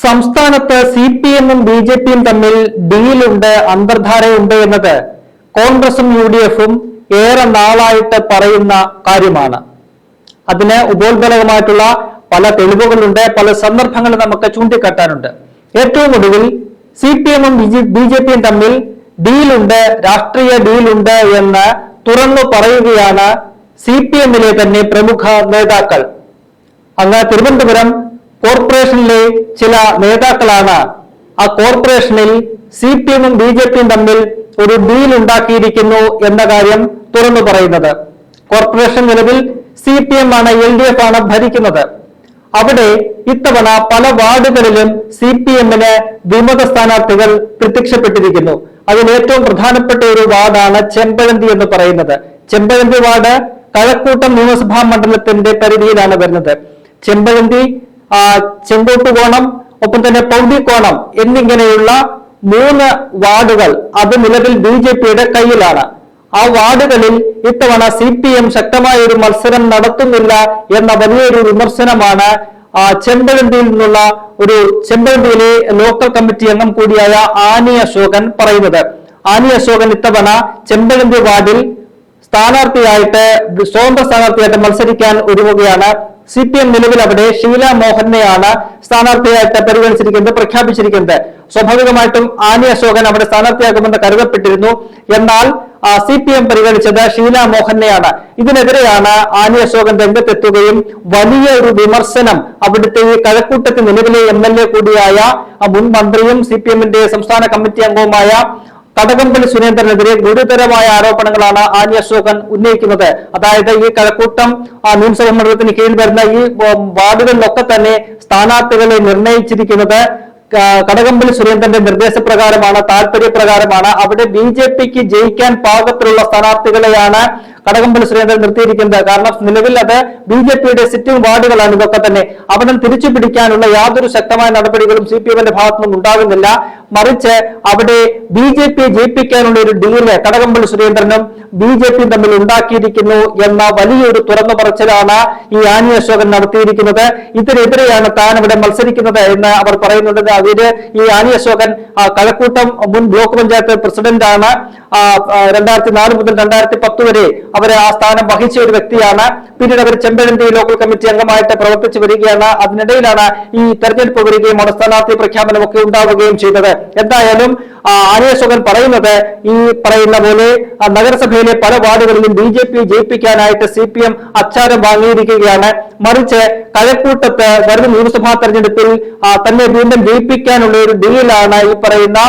സംസ്ഥാനത്ത് CPM-ഉം BJP-യും തമ്മിൽ ഡീലുണ്ട്, അന്തർധാരയുണ്ട് എന്നത് കോൺഗ്രസും UDF-ഉം ഏറെ നാളായിട്ട് പറയുന്ന കാര്യമാണ്. അതിന് ഉപോത്ബലകമായിട്ടുള്ള പല തെളിവുകളുണ്ട്, പല സന്ദർഭങ്ങളും നമുക്ക് ചൂണ്ടിക്കാട്ടാനുണ്ട്. ഏറ്റവും ഒടുവിൽ CPM-ഉം BJP-യും തമ്മിൽ ഡീലുണ്ട്, രാഷ്ട്രീയ ഡീലുണ്ട് എന്ന് തുറന്നു പറയുകയാണ് CPM-ലെ തന്നെ പ്രമുഖ നേതാക്കൾ. അങ്ങ് തിരുവനന്തപുരം കോർപ്പറേഷനിലെ ചില നേതാക്കളാണ് ആ കോർപ്പറേഷനിൽ CPM-ഉം BJP-യും തമ്മിൽ ഒരു ഡീൽ ഉണ്ടാക്കിയിരിക്കുന്നു എന്ന കാര്യം തുറന്നു പറയുന്നത്. കോർപ്പറേഷൻ നിലവിൽ CPM ആണ്, LDF ആണ് ഭരിക്കുന്നത്. അവിടെ ഇത്തവണ പല വാർഡുകളിലും CPM-ന് വിമത സ്ഥാനാർത്ഥികൾ പ്രത്യക്ഷപ്പെട്ടിരിക്കുന്നു. അതിൽ ഏറ്റവും പ്രധാനപ്പെട്ട ഒരു വാർഡാണ് ചെമ്പഴന്തി എന്ന് പറയുന്നത്. ചെമ്പഴന്തി വാർഡ് കഴക്കൂട്ടം നിയമസഭാ മണ്ഡലത്തിന്റെ പരിധിയിലാണ് വരുന്നത്. ചെമ്പഴന്തി, ചെങ്കോട്ടുകോണം, ഒപ്പം തന്നെ പൗണ്ടിക്കോണം എന്നിങ്ങനെയുള്ള 3 വാർഡുകൾ അത് നിലവിൽ BJP-യുടെ കയ്യിലാണ്. ആ വാർഡുകളിൽ ഇത്തവണ CPM ശക്തമായ ഒരു മത്സരം നടത്തുന്നില്ല എന്ന വലിയൊരു വിമർശനമാണ് ചെമ്പഴന്തിയിൽ നിന്നുള്ള ചെമ്പഴന്തിയിലെ ലോക്കൽ കമ്മിറ്റി അംഗം കൂടിയായ ആനി അശോകൻ പറയുന്നത്. ആനി അശോകൻ ഇത്തവണ ചെമ്പഴന്തി വാർഡിൽ സ്വതന്ത്ര സ്ഥാനാർത്ഥിയായിട്ട് മത്സരിക്കാൻ ഒരുങ്ങുകയാണ്. CPM നിലവിൽ അവിടെ ഷീല മോഹനെയാണ് സ്ഥാനാർത്ഥിയായിട്ട് പ്രഖ്യാപിച്ചിരിക്കുന്നത്. സ്വാഭാവികമായിട്ടും ആനി അശോകൻ അവിടെ സ്ഥാനാർത്ഥിയാകുമെന്ന് കരുതപ്പെട്ടിരുന്നു. എന്നാൽ CPM പരിഗണിച്ചത് ഷീല മോഹനെയാണ്. ഇതിനെതിരെയാണ് ആനി അശോകൻ രംഗത്തെത്തുകയും വലിയ ഒരു വിമർശനം അവിടുത്തെ ഈ കഴക്കൂട്ടത്തിൽ നിലവിലെ MLA കൂടിയായ മുൻ മന്ത്രിയും CPM-ന്റെ സംസ്ഥാന കമ്മിറ്റി അംഗവുമായ കടകംപള്ളി സുരേന്ദ്രനെതിരെ ഗുരുതരമായ ആരോപണങ്ങളാണ് ആനി അശോകൻ ഉന്നയിക്കുന്നത്. അതായത് ഈ കഴക്കൂട്ടം നിയമസഭാ മണ്ഡലത്തിന് കീഴിൽ വരുന്ന ഈ വാർഡുകളിലൊക്കെ തന്നെ സ്ഥാനാർത്ഥികളെ നിർണയിച്ചിരിക്കുന്നത് കടകംപള്ളി സുരേന്ദ്രന്റെ നിർദ്ദേശപ്രകാരമാണ്, താല്പര്യപ്രകാരമാണ്. അവിടെ BJP-ക്ക് ജയിക്കാൻ പാകത്തിലുള്ള സ്ഥാനാർത്ഥികളെയാണ് കടകംപള്ളി സുരേന്ദ്രൻ നിർത്തിയിരിക്കുന്നത്. കാരണം നിലവിൽ അത് BJP-യുടെ സിറ്റിംഗ് വാർഡുകളാണ് ഇതൊക്കെ തന്നെ. അവിടെ തിരിച്ചു പിടിക്കാനുള്ള യാതൊരു ശക്തമായ നടപടികളും CPM-ന്റെ ഭാഗത്തുനിന്നും ഉണ്ടാകുന്നില്ല. മറിച്ച് അവിടെ BJP-യെ ജയിപ്പിക്കാനുള്ള ഒരു ഡീല് കടകംപള്ളി സുരേന്ദ്രനും BJP-യും തമ്മിൽ ഉണ്ടാക്കിയിരിക്കുന്നു എന്ന വലിയൊരു തുറന്നു പറച്ചിലാണ് ഈ ആനി അശോകൻ നടത്തിയിരിക്കുന്നത്. ഇതിനെതിരെയാണ് താൻ ഇവിടെ മത്സരിക്കുന്നത് എന്ന് അവർ പറയുന്നുണ്ട്. അതിന് ഈ ആനി അശോകൻ കഴക്കൂട്ടം മുൻ ബ്ലോക്ക് പഞ്ചായത്ത് പ്രസിഡന്റാണ്. 2004 മുതൽ 2010 വരെ അവരെ ആ സ്ഥാനം വഹിച്ച ഒരു വ്യക്തിയാണ്. പിന്നീട് അവർ ചെമ്പഴന്തി ലോക്കൽ കമ്മിറ്റി അംഗമായിട്ട് പ്രവർത്തിച്ചു വരികയാണ്. അതിനിടയിലാണ് ഈ തെരഞ്ഞെടുപ്പ് വരികയും അവിടെ സ്ഥാനാർത്ഥി പ്രഖ്യാപനമൊക്കെ ഉണ്ടാവുകയും ചെയ്തത്. എന്തായാലും ആനി അശോകൻ പറയുന്നത് ഈ പറയുന്ന പോലെ നഗരസഭയിലെ പല വാർഡുകളിലും BJP ജയിപ്പിക്കാനായിട്ട് CPM അച്ചാരം വാങ്ങിയിരിക്കുകയാണ്. മറിച്ച് കഴക്കൂട്ടത്ത് വരുന്ന നിയമസഭാ തെരഞ്ഞെടുപ്പിൽ തന്നെ വീണ്ടും ജയിപ്പിക്കാനുള്ള ഒരു ഡീലാണ് ഈ പറയുന്ന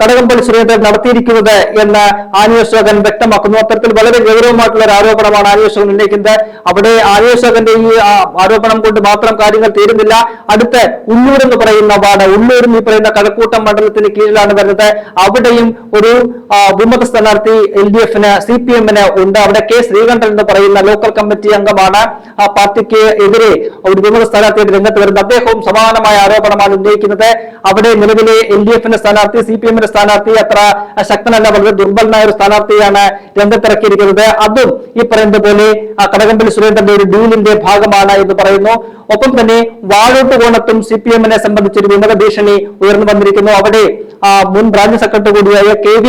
കടകംപള്ളി സുരേന്ദ്രൻ നടത്തിയിരിക്കുന്നത് എന്ന് ആനി അശോകൻ വ്യക്തമാക്കുന്നു. അത്തരത്തിൽ വളരെ ഗൗരവമായിട്ടുള്ള ഒരു ആരോപണമാണ് ആനി അശോകൻ ഉന്നയിക്കുന്നത്. അവിടെ ആനി അശോകന്റെ ഈ ആരോപണം കൊണ്ട് മാത്രം കാര്യങ്ങൾ തീരുന്നില്ല. അടുത്ത് ഉള്ളൂർ എന്ന് പറയുന്ന വാർഡ്, ഉള്ളൂരും ഈ പറയുന്ന കഴക്കൂട്ടം മണ്ഡലത്തിന് കീഴിലാണ് വരുന്നത്. അവിടെയും ഒരു വിമത സ്ഥാനാർത്ഥി LDF-ന് CPM-ന് ഉണ്ട്. അവിടെ K. ശ്രീകണ്ഠൻ എന്ന് പറയുന്ന ലോക്കൽ കമ്മിറ്റി അംഗമാണ് ആ പാർട്ടിക്ക് എതിരെ ഒരു വിമത സ്ഥാനാർത്ഥിയുടെ രംഗത്ത് വരുന്നത്. അദ്ദേഹവും സമാനമായ ആരോപണമാണ് ഉന്നയിക്കുന്നത്. അവിടെ നിലവിലെ LDF-ന്റെ സ്ഥാനാർത്ഥി CPM-ന്റെ സ്ഥാനാർത്ഥി അത്ര ശക്തനല്ല, വളരെ ദുർബലനായ ഒരു സ്ഥാനാർത്ഥിയാണ് രംഗത്തിറക്കിയിരിക്കുന്നത്. അതും ഈ പറയുന്നത് പോലെ കടകംപള്ളി സുരേന്ദ്രന്റെ ഒരു ഡീലിന്റെ ഭാഗമാണ് എന്ന് പറയുന്നു. ഒപ്പം തന്നെ വാഴോട്ടുകോണത്തും CPM-നെ സംബന്ധിച്ചൊരു വിമത ഭീഷണി ഉയർന്നു വന്നിരിക്കുന്നു. അവിടെ മുൻ ബ്രാഞ്ച് സെക്രട്ടറി കൂടിയായ KV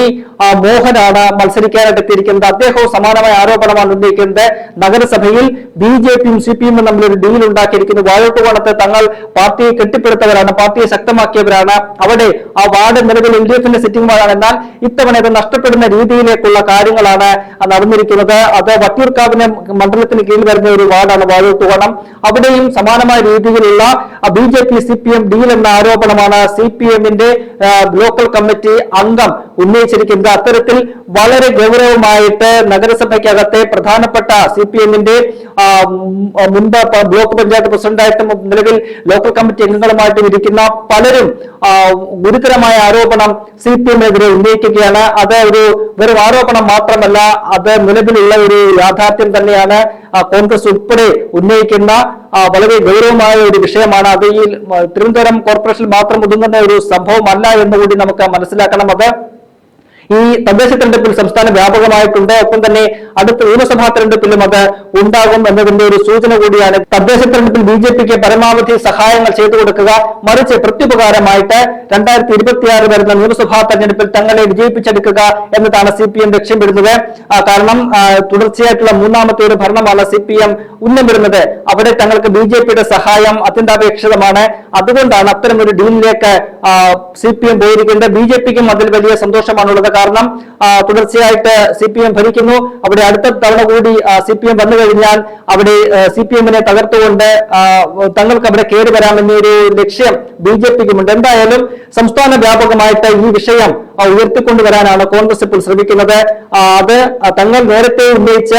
മോഹനാണ് മത്സരിക്കാനായിട്ട് എത്തിയിരിക്കുന്നത്. അദ്ദേഹവും സമാനമായ ആരോപണമാണ് ഉന്നയിക്കുന്നത്. നഗരസഭയിൽ BJP-യും CPM-ഉം തമ്മിലൊരു ഡീൽ ഉണ്ടാക്കിയിരിക്കുന്നു. വാഴോട്ടുകോണത്ത് തങ്ങൾ പാർട്ടിയെ കെട്ടിപ്പടുത്തവരാണ്, പാർട്ടിയെ ശക്തമാക്കിയവരാണ്. അവിടെ ആ വാർഡ് നിലവിൽ LDF-ന്റെ സിറ്റിംഗ് വാർഡാണ്. എന്നാൽ ഇത്തവണ ഇത് നഷ്ടപ്പെടുന്ന രീതിയിലേക്കുള്ള കാര്യങ്ങളാണ് നടന്നിരിക്കുന്നത്. അത് വട്ടിയൂർക്കാവിന് മണ്ഡലത്തിന് കീഴിൽ വരുന്ന ഒരു വാർഡാണ് വാഴോട്ടുകോണം. അവിടെയും സമാനമായ രീതിയിലുള്ള BJP CPM ഡീൽ എന്ന ആരോപണമാണ് CPM-ന്റെ ലോക്കൽ കമ്മിറ്റി അംഗം ഉന്നയിച്ചിരിക്കുന്നത്. അത്തരത്തിൽ വളരെ ഗൗരവമായിട്ട് നഗരസഭയ്ക്കകത്തെ പ്രധാനപ്പെട്ട CPM-ന്റെ മുൻപ് ബ്ലോക്ക് പഞ്ചായത്ത് പ്രസിഡന്റായിട്ടും നിലവിൽ ലോക്കൽ കമ്മിറ്റി അംഗങ്ങളുമായിട്ടും ഇരിക്കുന്ന പലരും ഗുരുതരമായ ആരോപണം CPM-നെതിരെ ഉന്നയിക്കുകയാണ്. അത് വെറും ആരോപണം മാത്രമല്ല, അത് നിലവിലുള്ള ഒരു യാഥാർത്ഥ്യം തന്നെയാണ്. കോൺഗ്രസ് ഉൾപ്പെടെ ഉന്നയിക്കുന്ന വളരെ ഗൗരവമായ ഒരു വിഷയമാണ്. അത് ഈ തിരുവനന്തപുരം കോർപ്പറേഷനിൽ മാത്രം ഒതുങ്ങുന്ന ഒരു സംഭവമല്ല എന്നുകൂടി നമുക്ക് മനസ്സിലാക്കണം. അത് ഈ തദ്ദേശ തെരഞ്ഞെടുപ്പിൽ സംസ്ഥാന വ്യാപകമായിട്ടുണ്ട്. ഒപ്പം തന്നെ അടുത്ത നിയമസഭാ തെരഞ്ഞെടുപ്പിലും അത് ഉണ്ടാകും എന്നതിന്റെ ഒരു സൂചന കൂടിയാണ്. തദ്ദേശ തെരഞ്ഞെടുപ്പിൽ BJPക്ക് പരമാവധി സഹായങ്ങൾ ചെയ്തു കൊടുക്കുക, മറിച്ച് പ്രത്യുപകാരമായിട്ട് 2026 വരുന്ന നിയമസഭാ തെരഞ്ഞെടുപ്പിൽ തങ്ങളെ വിജയിപ്പിച്ചെടുക്കുക എന്നതാണ് CPM ലക്ഷ്യമിടുന്നത്. കാരണം തുടർച്ചയായിട്ടുള്ള മൂന്നാമത്തെ ഒരു ഭരണമാണ് CPM ഉന്നമിടുന്നത്. അവിടെ തങ്ങൾക്ക് BJPയുടെ സഹായം അത്യന്താപേക്ഷിതമാണ്. അതുകൊണ്ടാണ് അത്തരമൊരു ഡീലിലേക്ക് CPM പോയിരിക്കുന്നത്. BJPക്കും അതിൽ വലിയ സന്തോഷമാണുള്ളത്. കാരണം തുടർച്ചയായിട്ട് CPM ഭരിക്കുന്നു. അവിടെ അടുത്ത തവണ കൂടി CPM വന്നു കഴിഞ്ഞാൽ അവിടെ CPM-നെ തകർത്തുകൊണ്ട് തങ്ങൾക്ക് അവിടെ കയറി വരാമെന്നൊരു ലക്ഷ്യം BJPക്കുമുണ്ട്. എന്തായാലും സംസ്ഥാന വ്യാപകമായിട്ട് ഈ വിഷയം ഉയർത്തിക്കൊണ്ടുവരാനാണ് കോൺഗ്രസ് ഇപ്പോൾ ശ്രമിക്കുന്നത്. അത് തങ്ങൾ നേരത്തെ ഉന്നയിച്ച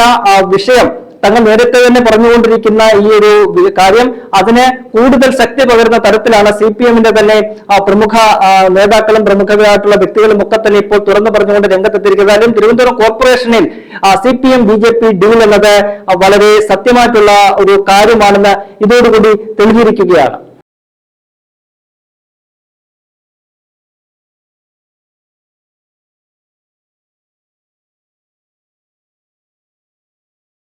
വിഷയം, തങ്ങൾ നേരത്തെ തന്നെ പറഞ്ഞുകൊണ്ടിരിക്കുന്ന ഈ ഒരു കാര്യം, അതിന് കൂടുതൽ ശക്തി പകരുന്ന തരത്തിലാണ് CPM-ന്റെ തന്നെ പ്രമുഖ നേതാക്കളും പ്രമുഖരായിട്ടുള്ള വ്യക്തികളും ഒക്കെ തന്നെ ഇപ്പോൾ തുറന്നു പറഞ്ഞുകൊണ്ട് രംഗത്തെത്തിയിരിക്കുന്നതാലും തിരുവനന്തപുരം കോർപ്പറേഷനിൽ CPM BJP ഡീൽ എന്നത് വളരെ സത്യമായിട്ടുള്ള ഒരു കാര്യമാണെന്ന് ഇതോടുകൂടി തെളിഞ്ഞിരിക്കുകയാണ്.